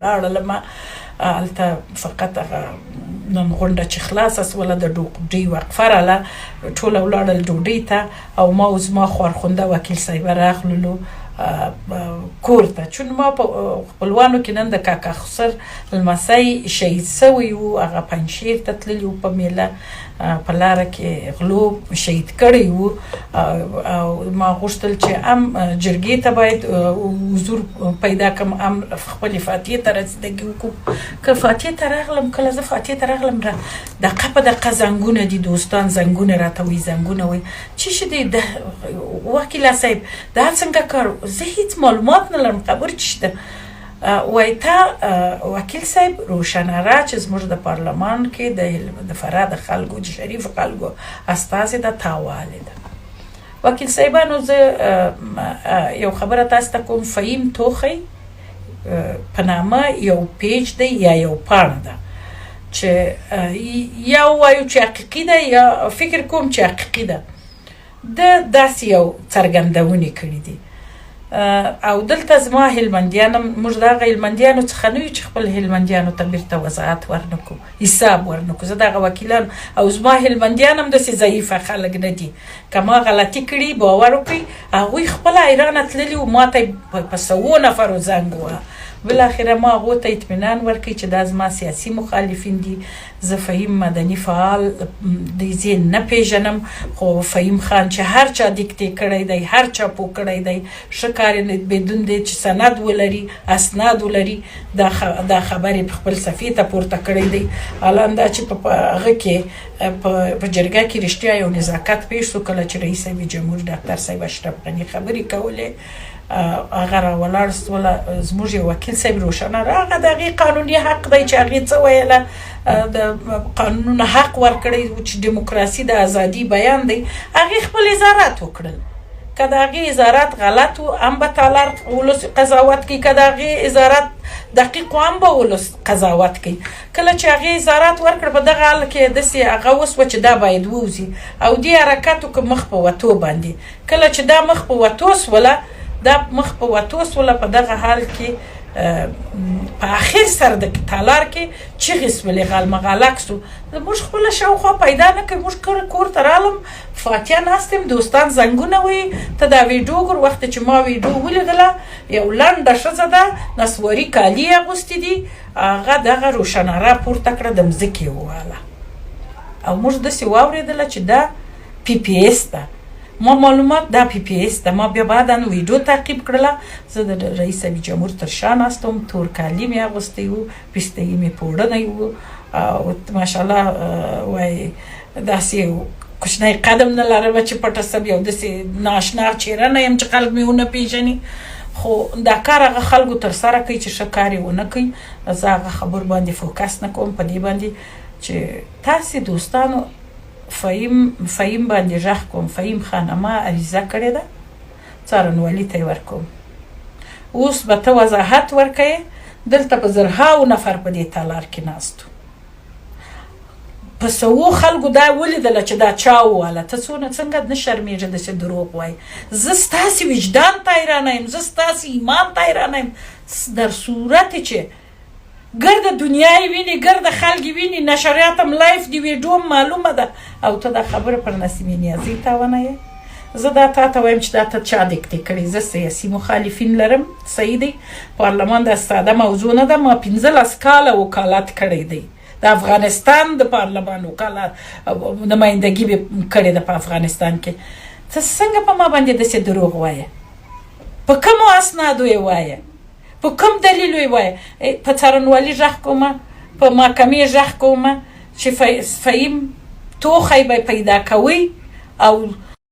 لاړلم هلته فقط هغه نن غونډه چې خلاصه سوله د ډوډۍ وقفه راله ټوله ولاړل ډوډۍ ته او ما او زما خوارخونده وکیل صاحب راغللو کور ته چون ما په خپلوانو کې نن د کاکا خسر لمسی شهید سوی و هغه پنجشیر ته تللی و په میله په لاره کې غلو شهید کړی و او ما غوښتل چې جرګې ته باید حضور پیدا کړم خپلې فاتحې ته رسیدګي وکړو که فاتحې ته راغلم کله زه فاتحې ته راغلم دقه په دقه زنګونه دي دوستان زنګونه راته وایي زنګونه وایي څه شي دی وکیله صاحب دا څنګه کار زه هیڅ معلومات نه لرم خبر چی شته وای تا وکیل صاحب روشنه را چې زموږ د پارلمان کې د فراه د خلکو د شریف خلکو استازي د تاواله ده وکیل صاحبانو زه یو خبره تاسو ته کوم فهیم توخی په نامه یو پیج دی یا یو پاڼه ده چې یا وایو چې حقیقي ده یا فکر کوم چې حقیقي ده د داسې یو څرګندونې کړي دي او دلته زما هلمندیانم موږ دغه هلمندیانو څخه نه یو چې خپل هلمندیانو ته بیرته وضاحت ورنکو حساب ورنکو زه دغه وکیلان او زما هلمندیانم داسې ضعیفه خلک نه دي که ما غلطي کړي باور وکړي هغوی خپله ایرانه تللي و ما ته په سوو نفرو زنګ ووهه بالاخره ما هغو ته اطمینان ورکړي چې دا زما سیاسي مخالفین دي زه فهیم مدني فعال دی زه نه پیژنم خو فهیم خان چې هر چا دیکتې کړی دی هر چا پو کړی دی ښه کار یې بدون دی چې سند ولري اسناد ولري دا خبرې په خپل صفحې ته پورته کړی دی الان دا چې په هغه کې په جرګه کې رښتیا یو نزاکت پیښ شو کله چې رئیس جمهور ډاکټر صاحب اشرف غني خبرې کولې هغه راولاړ سوله زموږ یو وکیل صاحب روشنه هغه د هغې قانوني حق دی چې هغې څه ویله د قانون حق ورکړی چې دیموکراسي د ازادي بیان دی هغې خپل اظهارات وکړل که د هغې اظهارات غلط و هم به تالار ولس قضاوت کوي که د هغې اظهارات دقیق و هم به ولس قضاوت کوي کله چې هغې اظهارات ورکړ په دغه حال کې داسې هغه وسوه چې دا باید ووځي او دې حرکاتو که مخ په وتو باندې کله چې دا مخ په وتو سوله دا مخ په وتو سوله په دغه حال کې په اخر سر د تالار کې چغې سولې غالمغالک سو موږ خپله شاوخوا پیدا نه کوي موږ کور ته رالم فاتحه ناست یم دوستان زنګونه وایي ته دا ویډیو ګور وخت چې ما ویډیو ولیدله یو لنډه ښځه ده نسواري کالي یې اغوستي دي هغه دغه روشناره پورته کړه د مځکې وواله او موږ داسې واورېدله چې دا پی پی ایس ده ما معلومات دا پی پی ایس ده ما بیا بعدا ویډیو تعقیب کړله زه د رئیس جمهور تر شا ناستم تور کالي مې اغوستی و پستهیي مې پوړنی و او ماشاءالله وایي داسې کوچنی قدم نه لرم چې پټه سم یو داسې ناشنا چهره نه یم چې خلک مې ونه پیژني خو دا کار هغه خلکو تر سره کوي چې ښه کار یې ونه کوي زه هغه خبر باندې فوکس نه کوم په دې باندې چې تاسې دوستانو فهیم باندې غږ کوم فهیم خانه ما عریضه کړې ده څارنوالي ته یې ورکوم اوس به ته وضاحت ورکوې دلته په زرهاو نفر په دې تالار کې ناستو په سوو خلکو دا ولیدله چې دا چا وواله ته څنګه نه شرمېږې داسې دروغ وایي زه ستاسې وجدان ته حیرانه یم زه ستاسې ایمان ته حیرانه یم در صورت چې ګرد دنیا یې ویني ګرد خلک یې ویني نشریات هم لایف دی ویډیو معلومه ده او ته دا خبره پر نسیمه نیازي تاونه یې زه دا تا ته وایم چې دا ته چا دیکتې کړې زه سیاسي مخالفین لرم صحیح دی پارلمان دا ساده موضوع نه ده ما 15 کاله وکالت کړی دی د افغانستان د پارلمان وکالت نمایندګي به کړې ده په افغانستان کې ته څنګه په ما باندې داسې دروغ وایې په کومو اسنادو یې وایې په کوم دلیل یې وایې په څارنوالي غږ کومه په محکمې غږ کومه چې فهیم توخی به پیدا کوي او